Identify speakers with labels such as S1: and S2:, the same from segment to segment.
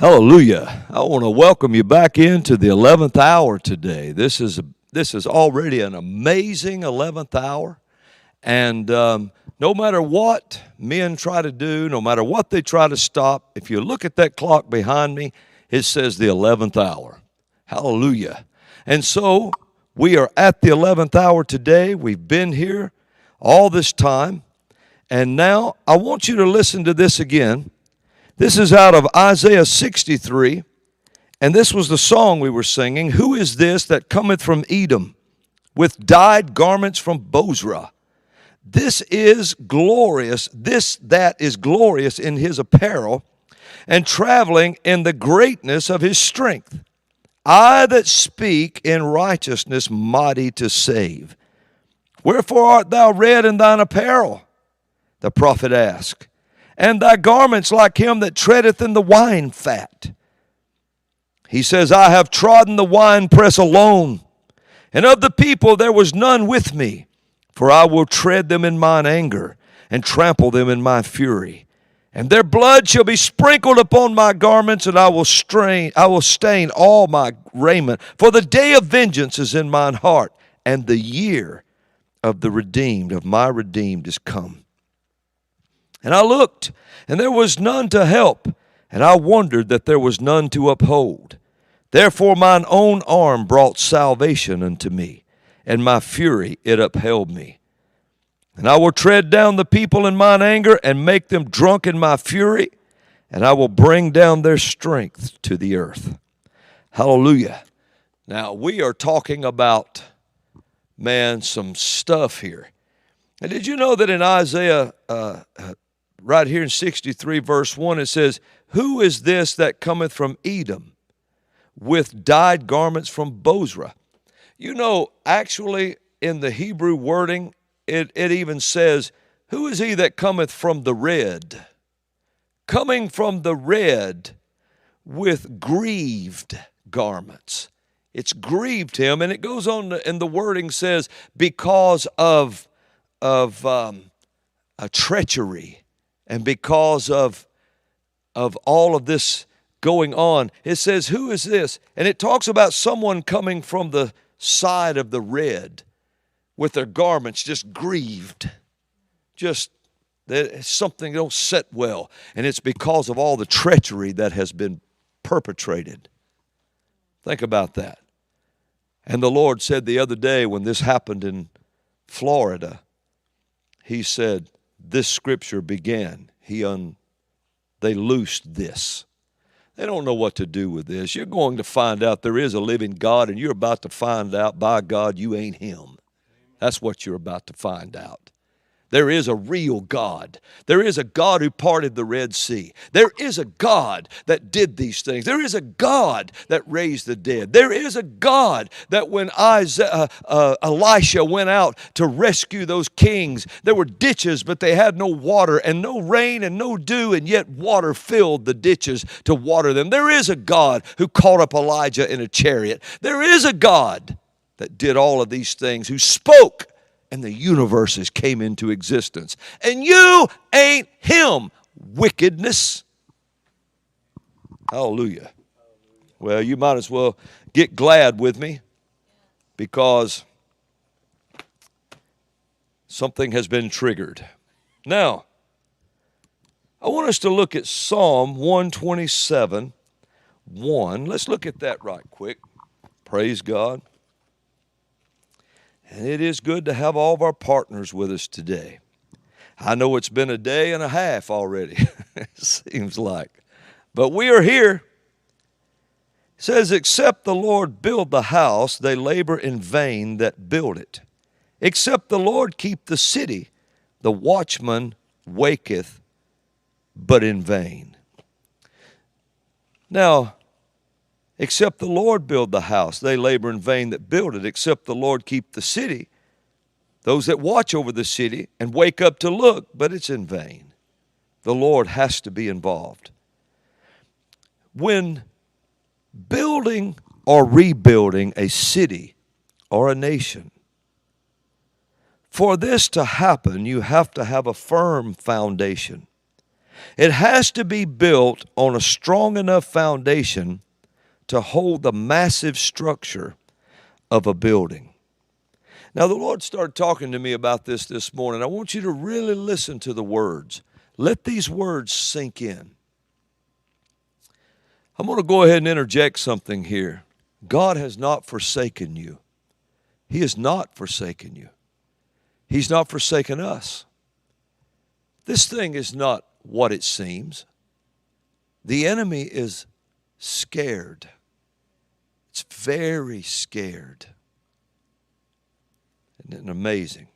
S1: Hallelujah. I want to welcome you back into the 11th hour today. This is already an amazing 11th hour. And no matter what men try to do, no matter what they try to stop, if you look at that clock behind me, it says the 11th hour. Hallelujah. And so we are at the 11th hour today. We've been here all this time. And now I want you to listen to this again. This is out of Isaiah 63, and this was the song we were singing. Who is this that cometh from Edom with dyed garments from Bozrah? This is glorious, that is glorious in his apparel, and traveling in the greatness of his strength. I that speak in righteousness, mighty to save. Wherefore art thou red in thine apparel? The prophet asked. And thy garments like him that treadeth in the wine fat. He says, I have trodden the winepress alone, and of the people there was none with me. For I will tread them in mine anger, and trample them in my fury. And their blood shall be sprinkled upon my garments, and I will stain all my raiment. For the day of vengeance is in mine heart, and the year of the redeemed, of my redeemed, is come. And I looked, and there was none to help, and I wondered that there was none to uphold. Therefore mine own arm brought salvation unto me, and my fury it upheld me. And I will tread down the people in mine anger, and make them drunk in my fury, and I will bring down their strength to the earth. Hallelujah. Now we are talking about, some stuff here. And did you know that in Isaiah right here in 63 verse 1, it says, who is this that cometh from Edom with dyed garments from Bozrah? You know, actually in the Hebrew wording, it even says, who is he that cometh from the red? Coming from the red with grieved garments. It's grieved him, and it goes on, and the wording says, because of a treachery. And because of all of this going on, it says, who is this? And it talks about someone coming from the side of the red with their garments just grieved. Just that something don't sit well. And it's because of all the treachery that has been perpetrated. Think about that. And the Lord said the other day when this happened in Florida, he said, this scripture began. They loosed this. They don't know what to do with this. You're going to find out there is a living God, and you're about to find out, by God, you ain't him. That's what you're about to find out. There is a real God. There is a God who parted the Red Sea. There is a God that did these things. There is a God that raised the dead. There is a God that when Elisha went out to rescue those kings, there were ditches, but they had no water and no rain and no dew, and yet water filled the ditches to water them. There is a God who caught up Elijah in a chariot. There is a God that did all of these things, who spoke, and the universes came into existence. And you ain't him, wickedness. Hallelujah. Well, you might as well get glad with me, because something has been triggered. Now, I want us to look at Psalm 127, 1. Let's look at that right quick. Praise God. And it is good to have all of our partners with us today. I know it's been a day and a half already, it seems like. But we are here. It says, except the Lord build the house, they labor in vain that build it. Except the Lord keep the city, the watchman waketh, but in vain. Now, except the Lord build the house, they labor in vain that build it. Except the Lord keep the city, those that watch over the city and wake up to look, but it's in vain. The Lord has to be involved. When building or rebuilding a city or a nation, for this to happen, you have to have a firm foundation. It has to be built on a strong enough foundation to hold the massive structure of a building. Now, the Lord started talking to me about this morning. I want you to really listen to the words. Let these words sink in. I'm going to go ahead and interject something here. God has not forsaken you. He has not forsaken you. He's not forsaken us. This thing is not what it seems. The enemy is scared. It's very scared. Isn't it amazing?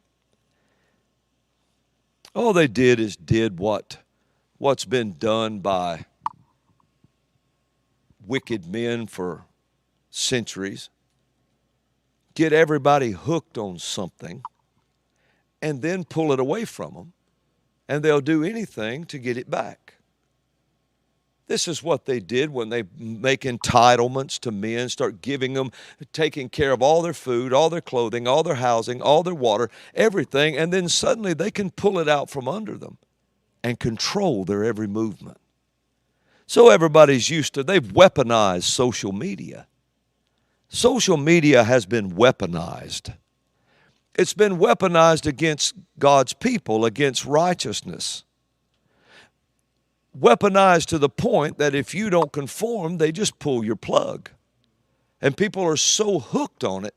S1: All they did is did what's been done by wicked men for centuries. Get everybody hooked on something and then pull it away from them, and they'll do anything to get it back. This is what they did when they make entitlements to men, start giving them, taking care of all their food, all their clothing, all their housing, all their water, everything, and then suddenly they can pull it out from under them and control their every movement. So everybody's used to, they've weaponized social media. Social media has been weaponized. It's been weaponized against God's people, against righteousness. Weaponized to the point that if you don't conform, they just pull your plug. And people are so hooked on it,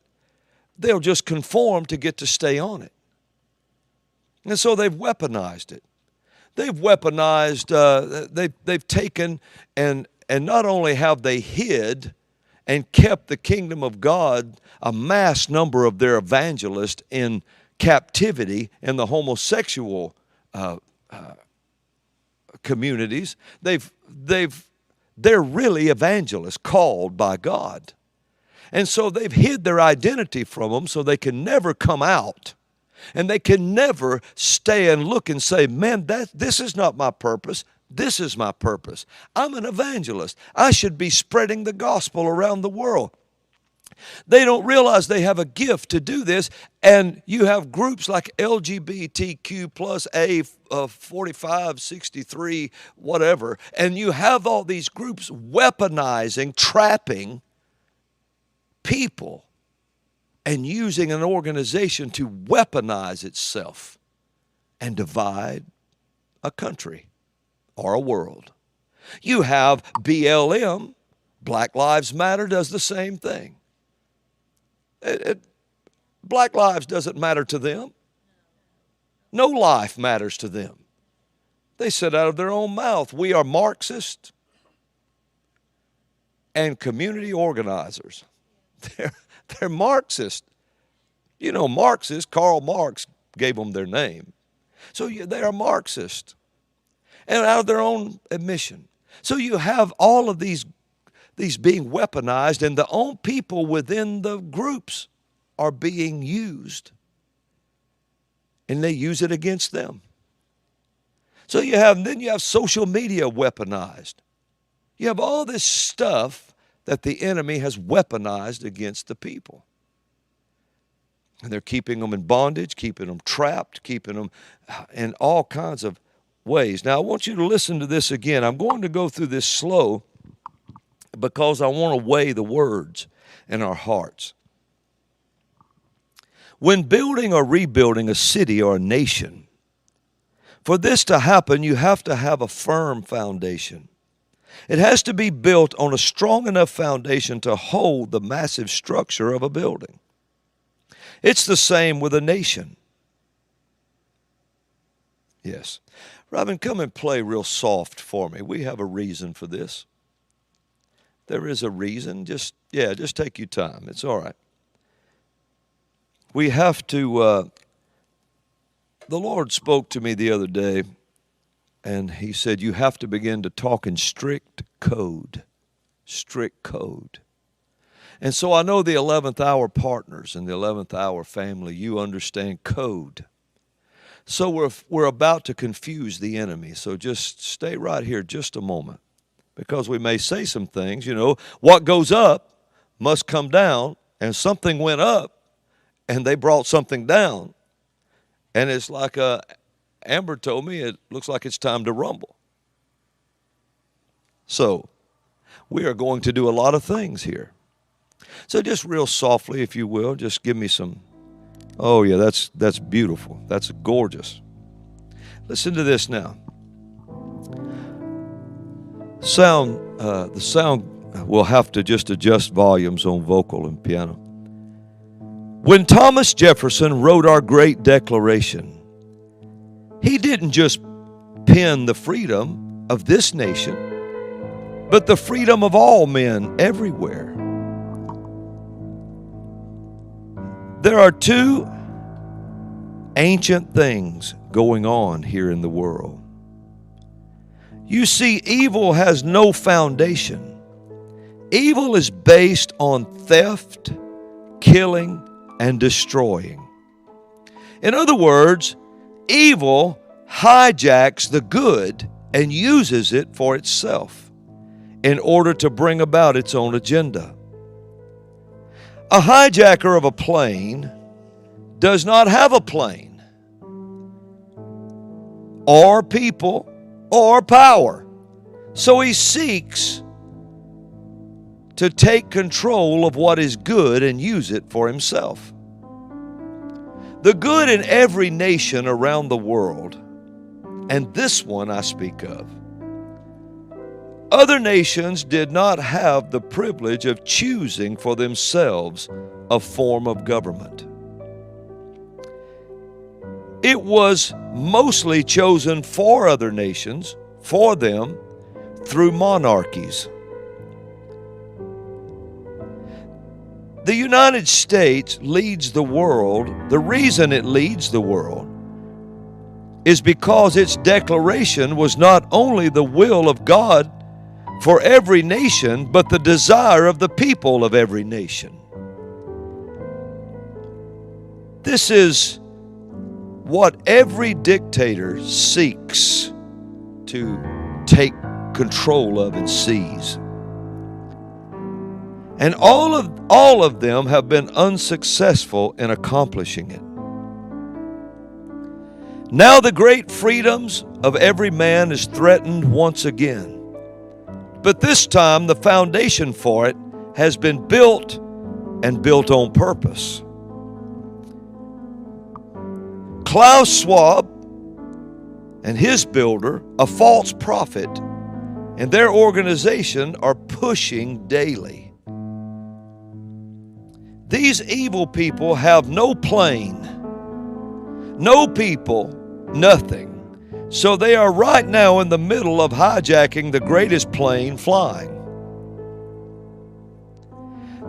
S1: they'll just conform to get to stay on it. And so they've weaponized it. They've weaponized, they've taken and not only have they hid and kept the kingdom of God, a mass number of their evangelists in captivity in the homosexual communities. They're really evangelists called by God. And so they've hid their identity from them so they can never come out. And they can never stay and look and say, man, this is not my purpose. This is my purpose. I'm an evangelist. I should be spreading the gospel around the world. They don't realize they have a gift to do this, and you have groups like LGBTQ plus A 45, 63, whatever, and you have all these groups weaponizing, trapping people and using an organization to weaponize itself and divide a country or a world. You have BLM, Black Lives Matter, does the same thing. Black lives doesn't matter to them. No life matters to them. They said out of their own mouth, we are Marxist and community organizers. They're Marxist. You know, Marxists, Karl Marx gave them their name. So they are Marxist. And out of their own admission. So you have all of these being weaponized, and the own people within the groups are being used. And they use it against them. So then you have social media weaponized. You have all this stuff that the enemy has weaponized against the people. And they're keeping them in bondage, keeping them trapped, keeping them in all kinds of ways. Now, I want you to listen to this again. I'm going to go through this slow because I want to weigh the words in our hearts. When building or rebuilding a city or a nation, for this to happen, you have to have a firm foundation. It has to be built on a strong enough foundation to hold the massive structure of a building. It's the same with a nation. Yes. Robin, come and play real soft for me. We have a reason for this. There is a reason. Just take your time. It's all right. We have to, the Lord spoke to me the other day, and he said, you have to begin to talk in strict code. Strict code. And so I know the 11th hour partners and the 11th hour family, you understand code. So we're about to confuse the enemy. So just stay right here just a moment, because we may say some things. You know, what goes up must come down, and something went up and they brought something down. And it's like Amber told me, it looks like it's time to rumble. So, we are going to do a lot of things here. So just real softly, if you will, just give me some. Oh yeah, that's beautiful. That's gorgeous. Listen to this now. The sound will have to just adjust volumes on vocal and piano. When Thomas Jefferson wrote our great Declaration, he didn't just pen the freedom of this nation, but the freedom of all men everywhere. There are two ancient things going on here in the world. You see, evil has no foundation. Evil is based on theft, killing, and destroying. In other words, evil hijacks the good and uses it for itself in order to bring about its own agenda. A hijacker of a plane does not have a plane, or people, or power. So he seeks to take control of what is good and use it for himself. The good in every nation around the world, and this one I speak of, other nations did not have the privilege of choosing for themselves a form of government. It was mostly chosen for other nations, for them, through monarchies. The United States leads the world. The reason it leads the world is because its declaration was not only the will of God for every nation, but the desire of the people of every nation. This is what every dictator seeks to take control of and seize. And all of them have been unsuccessful in accomplishing it. Now the great freedoms of every man is threatened once again. But this time the foundation for it has been built, and built on purpose. Klaus Schwab and his builder, a false prophet, and their organization are pushing daily. These evil people have no plane, no people, nothing. So they are right now in the middle of hijacking the greatest plane flying.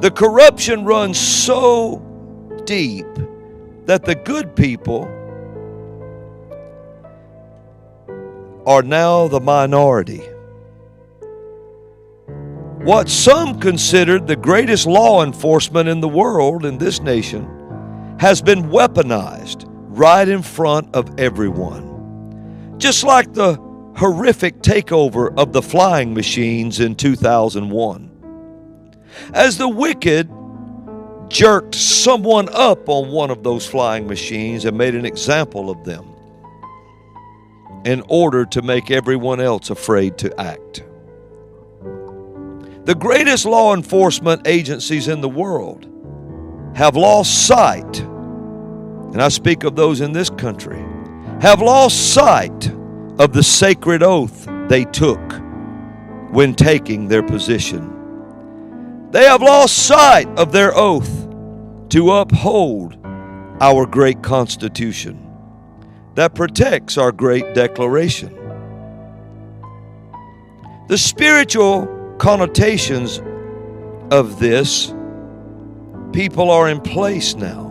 S1: The corruption runs so deep that the good people are now the minority. What some considered the greatest law enforcement in the world, in this nation, has been weaponized right in front of everyone. Just like the horrific takeover of the flying machines in 2001. As the wicked jerked someone up on one of those flying machines and made an example of them in order to make everyone else afraid to act. The greatest law enforcement agencies in the world have lost sight, and I speak of those in this country, have lost sight of the sacred oath they took when taking their position. They have lost sight of their oath to uphold our great Constitution that protects our great Declaration. The spiritual connotations of this, people are in place now,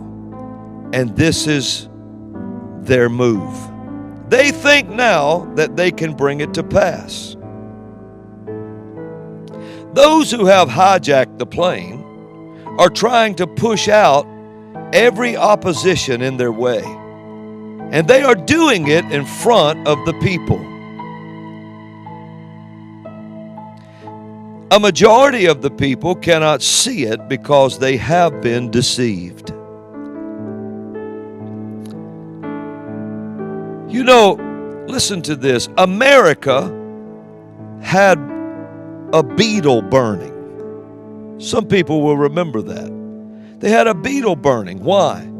S1: and this is their move. They think now that they can bring it to pass. Those who have hijacked the plane are trying to push out every opposition in their way, and they are doing it in front of the people. A majority of the people cannot see it because they have been deceived. You know, listen to this. America had a beetle burning. Some people will remember that. They had a beetle burning. Why?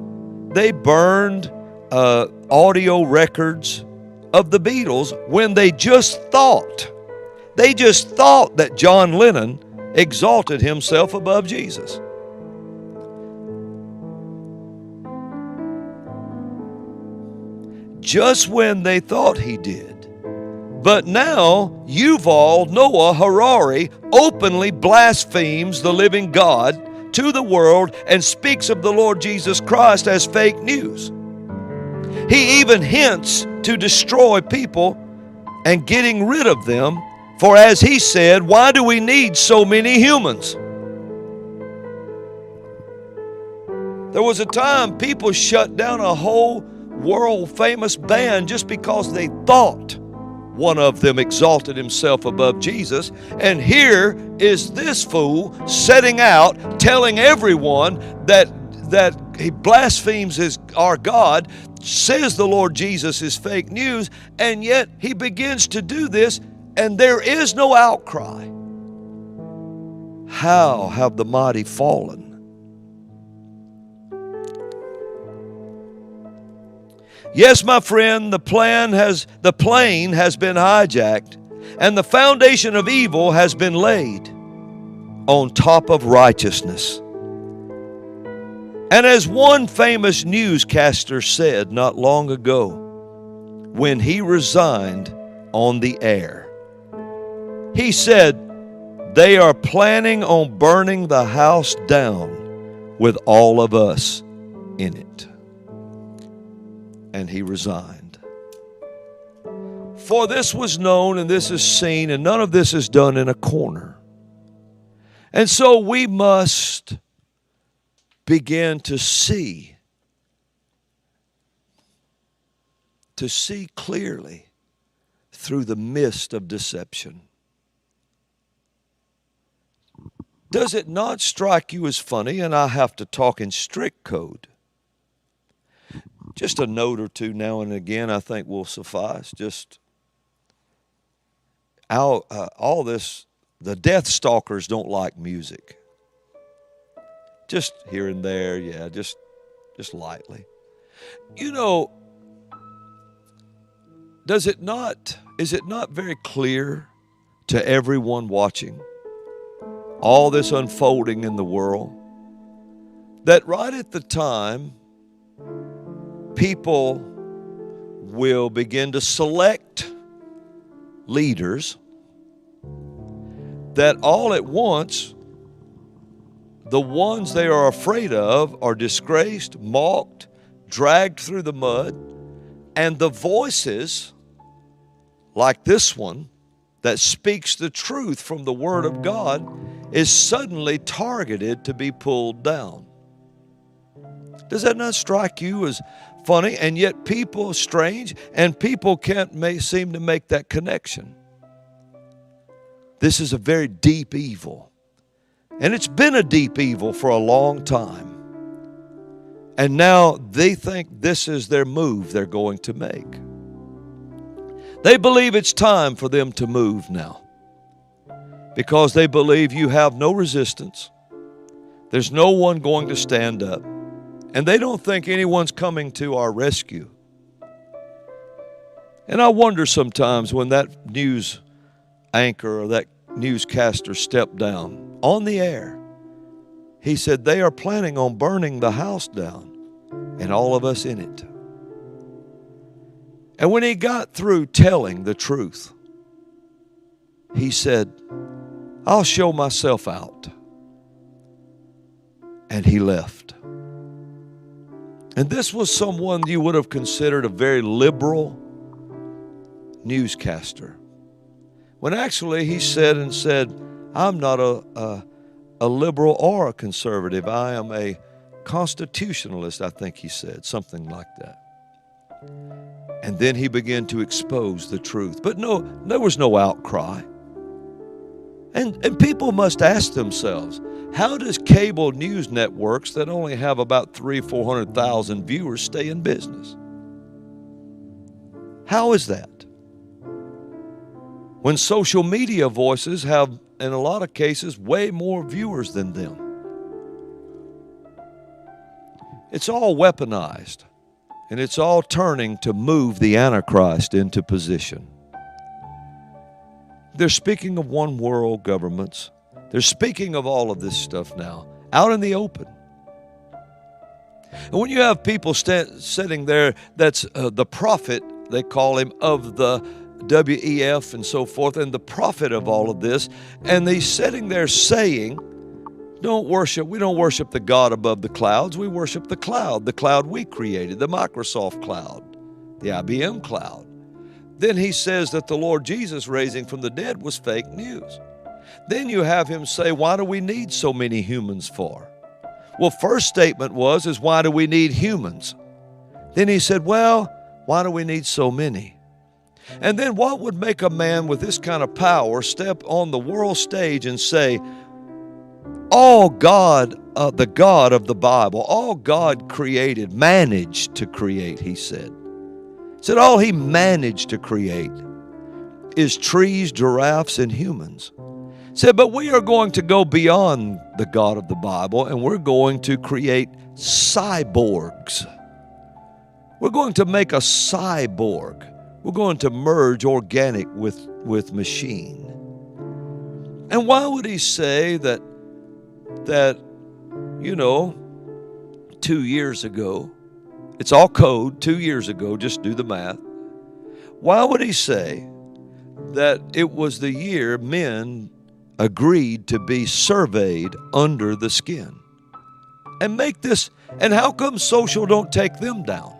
S1: They burned audio records of the Beatles when they just thought that John Lennon exalted himself above Jesus. Just when they thought he did. But now, Yuval Noah Harari openly blasphemes the living God to the world and speaks of the Lord Jesus Christ as fake news. He even hints to destroy people and getting rid of them, for as he said, why do we need so many humans? There was a time people shut down a whole world-famous band just because they thought one of them exalted himself above Jesus. And here is this fool setting out, telling everyone that he blasphemes our God, says the Lord Jesus is fake news, and yet he begins to do this, and there is no outcry. How have the mighty fallen? Yes, my friend, the plane has been hijacked, and the foundation of evil has been laid on top of righteousness. And as one famous newscaster said not long ago, when he resigned on the air, he said, they are planning on burning the house down with all of us in it. And he resigned. For this was known and this is seen, and none of this is done in a corner. And so we must begin to see clearly through the mist of deception. Does it not strike you as funny, and I have to talk in strict code? Just a note or two now and again I think will suffice. Just all this, the death stalkers don't like music. Just here and there, yeah, just lightly. You know, is it not very clear to everyone watching all this unfolding in the world that right at the time people will begin to select leaders that all at once the ones they are afraid of are disgraced, mocked, dragged through the mud, and the voices like this one that speaks the truth from the Word of God is suddenly targeted to be pulled down. Does that not strike you as funny? And yet people, strange, and people can't seem to make that connection. This is a very deep evil. And it's been a deep evil for a long time. And now they think this is their move they're going to make. They believe it's time for them to move now. Because they believe you have no resistance. There's no one going to stand up. And they don't think anyone's coming to our rescue. And I wonder sometimes when that news anchor or that newscaster stepped down on the air, he said they are planning on burning the house down and all of us in it. And when he got through telling the truth, he said, I'll show myself out. And he left. And this was someone you would have considered a very liberal newscaster. When actually he said, I'm not a liberal or a conservative. I am a constitutionalist, I think he said, something like that. And then he began to expose the truth. But no, there was no outcry. And people must ask themselves, how does cable news networks that only have about 300,000-400,000 viewers stay in business? How is that? When social media voices have in a lot of cases, way more viewers than them. It's all weaponized, and it's all turning to move the Antichrist into position. They're speaking of one world governments. They're speaking of all of this stuff now, out in the open. And when you have people sitting there, that's the prophet, they call him, of the WEF and so forth, and the prophet of all of this, and he's sitting there saying, we don't worship the God above the clouds. We worship the cloud we created, the Microsoft cloud, the IBM cloud. Then he says that the Lord Jesus raising from the dead was fake news. Then you have him say, why do we need so many humans for? Well, first statement is why do we need humans? Then he said, well, why do we need so many? And then what would make a man with this kind of power step on the world stage and say, all God, the God of the Bible, all God created, managed to create, he said. He said all he managed to create is trees, giraffes, and humans. He said, but we are going to go beyond the God of the Bible, and we're going to create cyborgs. We're going to make a cyborg. We're going to merge organic with machine. And why would he say that 2 years ago, it's all code, 2 years ago, just do the math. Why would he say that it was the year men agreed to be surveyed under the skin? And make this, and how come social don't take them down?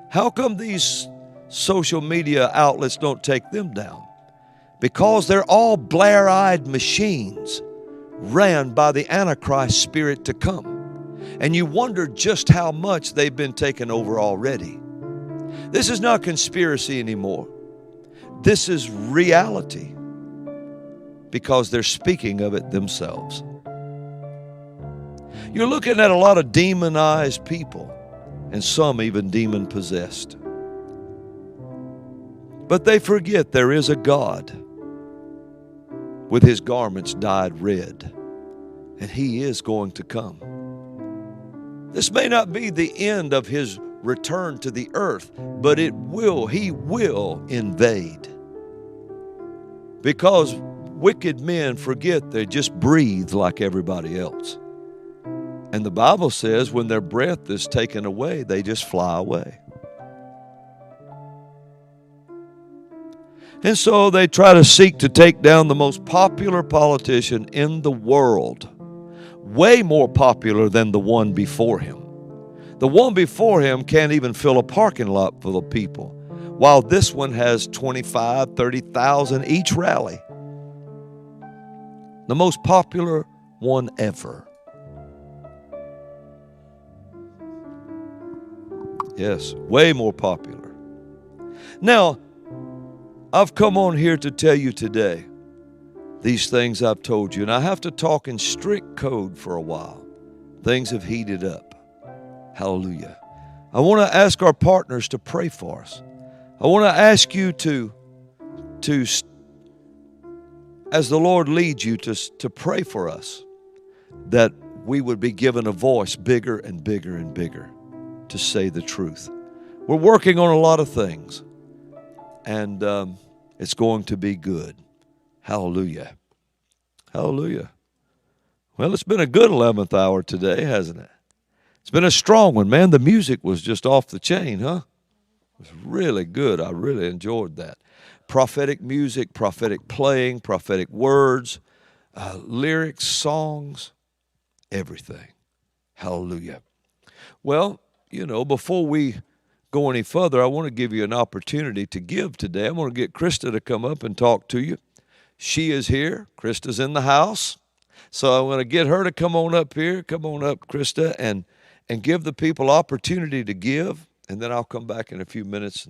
S1: How come these social media outlets don't take them down? Because they're all Blair-eyed machines ran by the Antichrist spirit to come. And you wonder just how much they've been taken over already. This is not conspiracy anymore. This is reality, because they're speaking of it themselves. You're looking at a lot of demonized people, and some even demon-possessed. But they forget there is a God with his garments dyed red, and he is going to come. This may not be the end of his return to the earth, but he will invade. Because wicked men forget they just breathe like everybody else. And the Bible says when their breath is taken away, they just fly away. And so they try to seek to take down the most popular politician in the world, way more popular than the one before him. The one before him can't even fill a parking lot full of people, while this one has 25,000, 30,000 each rally. The most popular one ever. Yes, way more popular. Now, I've come on here to tell you today these things I've told you, and I have to talk in strict code for a while. Things have heated up. Hallelujah. I want to ask our partners to pray for us. I want to ask you to as the Lord leads you, to pray for us, that we would be given a voice bigger and bigger and bigger to say the truth. We're working on a lot of things, and it's going to be good. Hallelujah. Hallelujah. Well, it's been a good 11th hour today, hasn't it? It's been a strong one, man. The music was just off the chain, huh? It was really good. I really enjoyed that. Prophetic music, prophetic playing, prophetic words, lyrics, songs, everything. Hallelujah. Well, before we go any further, I want to give you an opportunity to give today. I'm going to get Krista to come up and talk to you. She is here. Krista's in the house. So I'm going to get her to come on up here. Come on up, Krista, and give the people opportunity to give. And then I'll come back in a few minutes.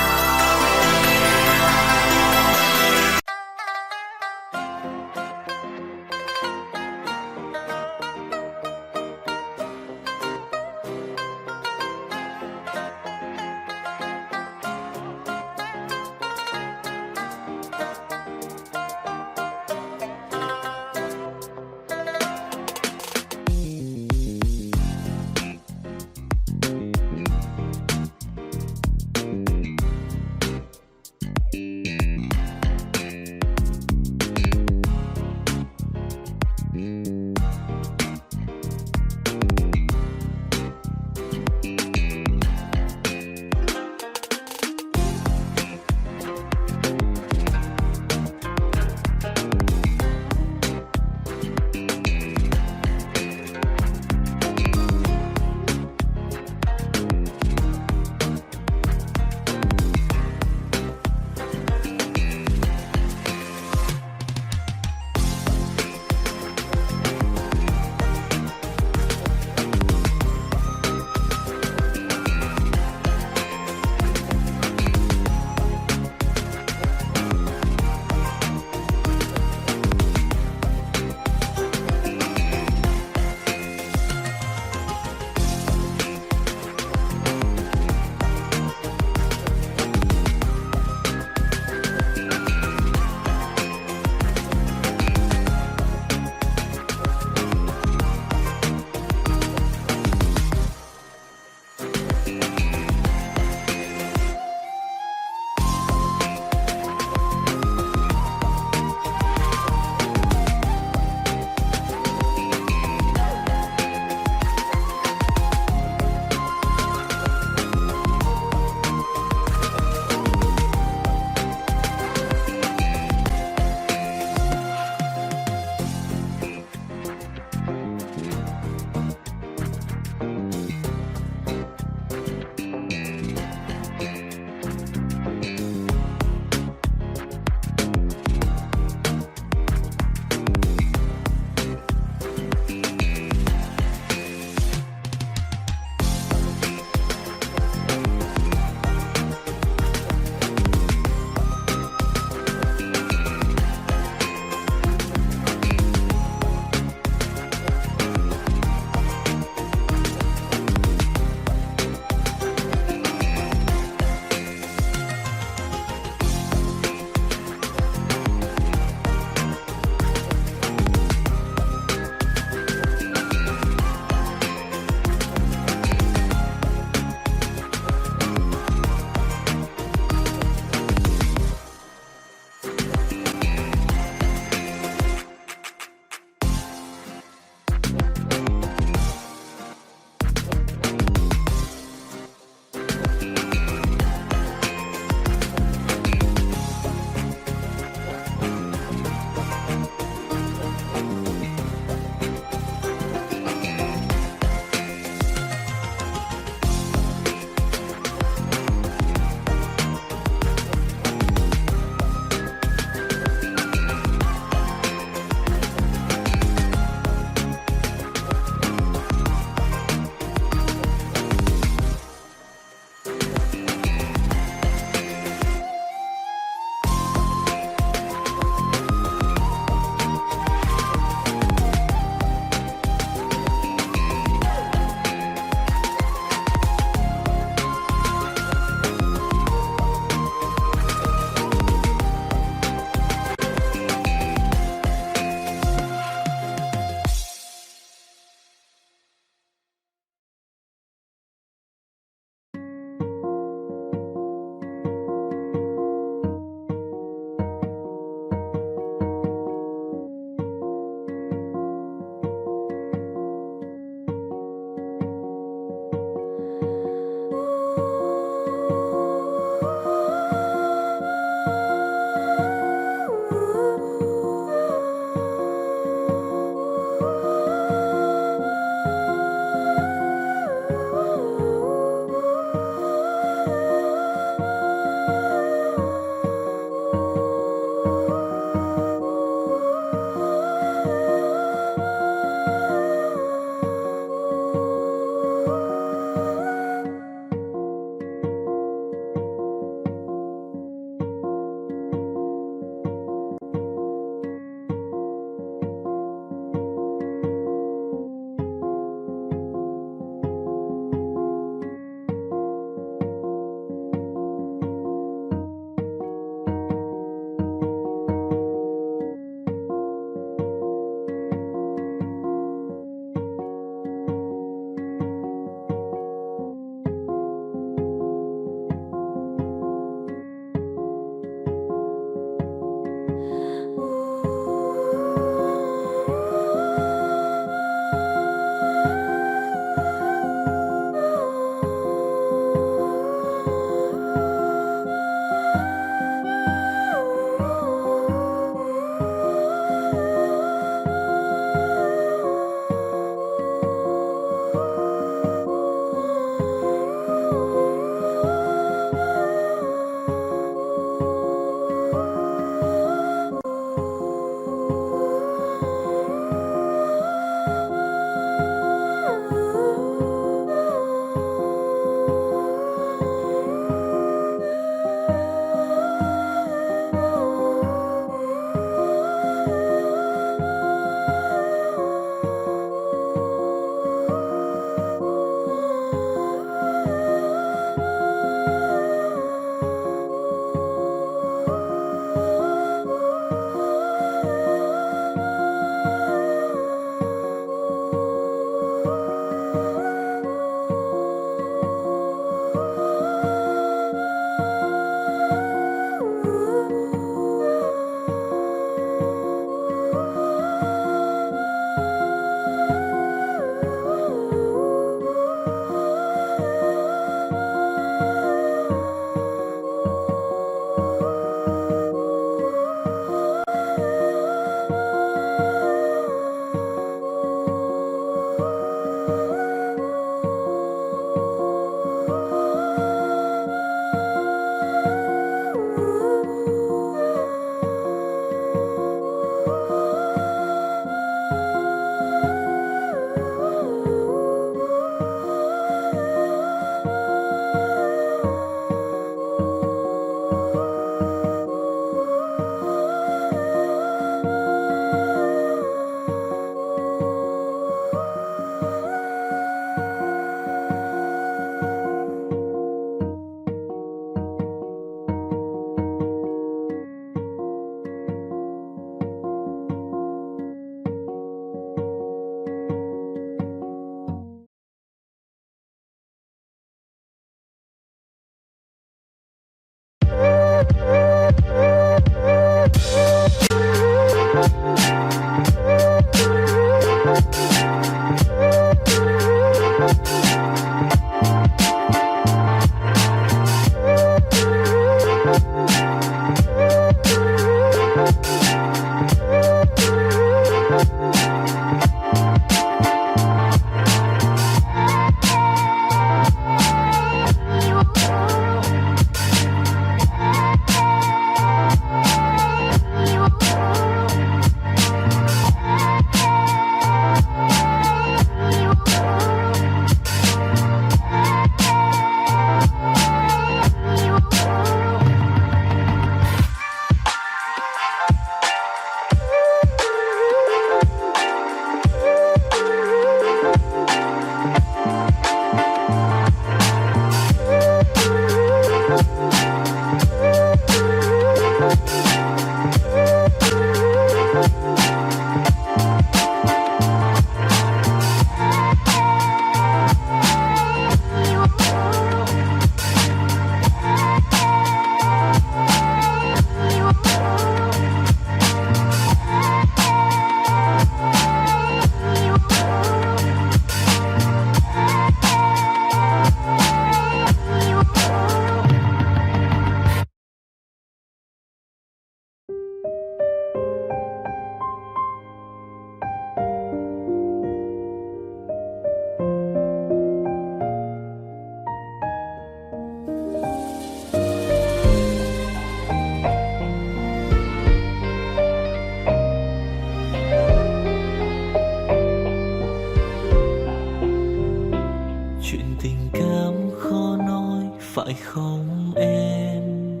S2: tình cảm khó nói phải không em?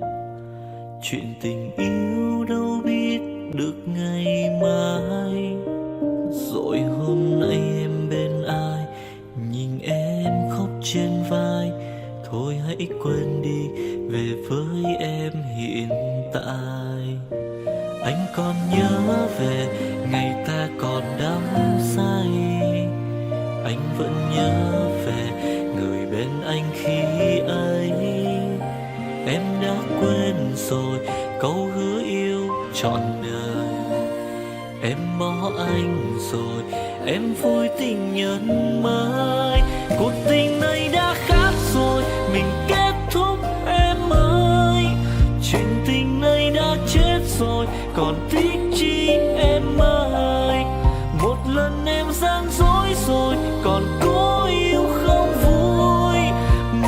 S2: Chuyện tình yêu đâu biết được ngày mai. Rồi hôm nay em bên ai, nhìn em khóc trên vai. Thôi hãy quên đi, về với em hiện tại. Anh còn nhớ về ngày ta còn đắm say. Anh vẫn nhớ về người bên anh khi ấy. Em đã quên rồi câu hứa yêu trọn đời. Em bỏ anh rồi, em vui tình nhân mới. Cuộc tình này đã khác rồi, mình kết thúc em ơi. Chuyện tình này đã chết rồi, còn tiếc chi em ơi. Một lần em gian dối rồi, còn cố yêu không vui.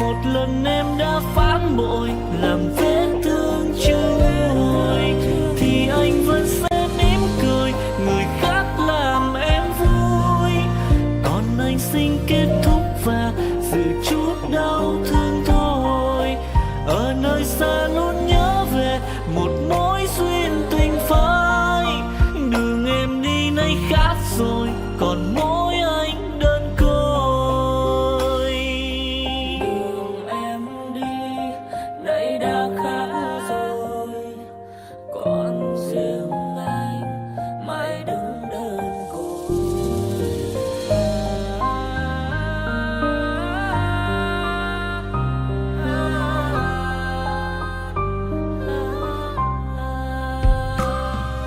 S2: Một lần em đã phản bội, làm vết thương chưa nguôi. Thì anh vẫn sẽ mỉm cười, người khác làm em vui. Còn anh xin kết thúc và giữ chút đau thương thôi. Ở nơi xa luôn nhớ về một mối duyên tình phai. Đường em đi nay khác rồi, còn mỗi anh đơn côi. Đường em đi nay đã khác rồi, còn riêng anh mãi đứng đơn côi.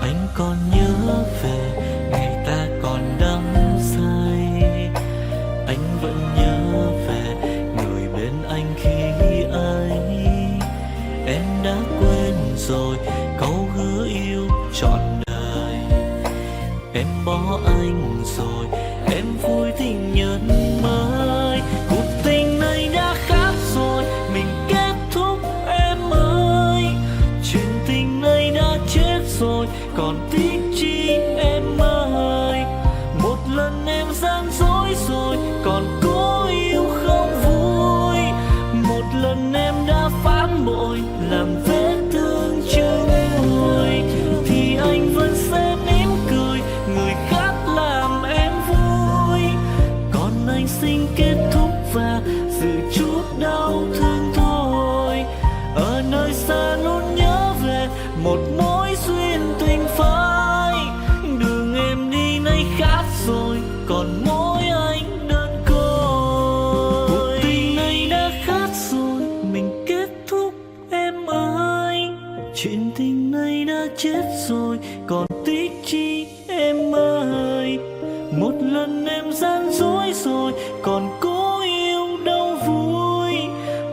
S2: Anh còn nhớ về ngày ta còn đắm say. Anh vẫn nhớ về người bên anh khi ấy. Em đã quên rồi câu hứa yêu trọn đời. Em bỏ anh rồi, em vui tình nhân mới. Cuộc tình này đã khác rồi, mình kết thúc em ơi. Chuyện tình này đã chết rồi, còn tiếc chi em ơi. Một lần em gian dối rồi, còn cố yêu không vui. Một lần em đã phản bội, làm vết thương chưa nguôi. Thì anh vẫn sẽ mỉm cười, người khác làm em vui. Còn anh xin kết thúc và giữ chút đau thương thôi. Ở nơi xa luôn nhớ về một mối duyên tình phai. Đường em đi nay khác rồi, còn mỗi anh đơn côi. Cuộc tình này đã khác rồi, mình kết thúc em ơi. Chuyện tình này đã chết rồi, còn tiếc chi em ơi. Một lần em gian dối rồi, còn cố yêu đâu vui.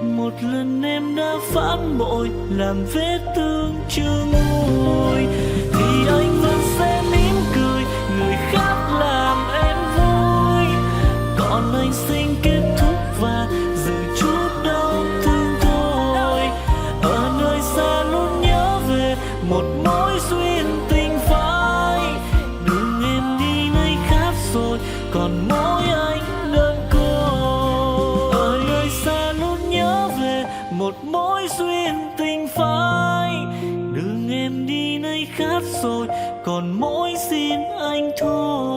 S2: Một lần em đã phản bội, làm vết thương chưa nguôi. Thì anh vẫn sẽ mỉm cười, người khác làm em vui. Còn anh xin kết thúc và giữ chút đau thương thôi. Ở nơi xa luôn nhớ về một mối duyên tình phai. Đường em đi nay khác rồi, còn mỗi anh đơn côi. Ở nơi xa luôn nhớ về một mối duyên tình phai. Đường em đi nay khác rồi, còn mỗi xin anh thôi.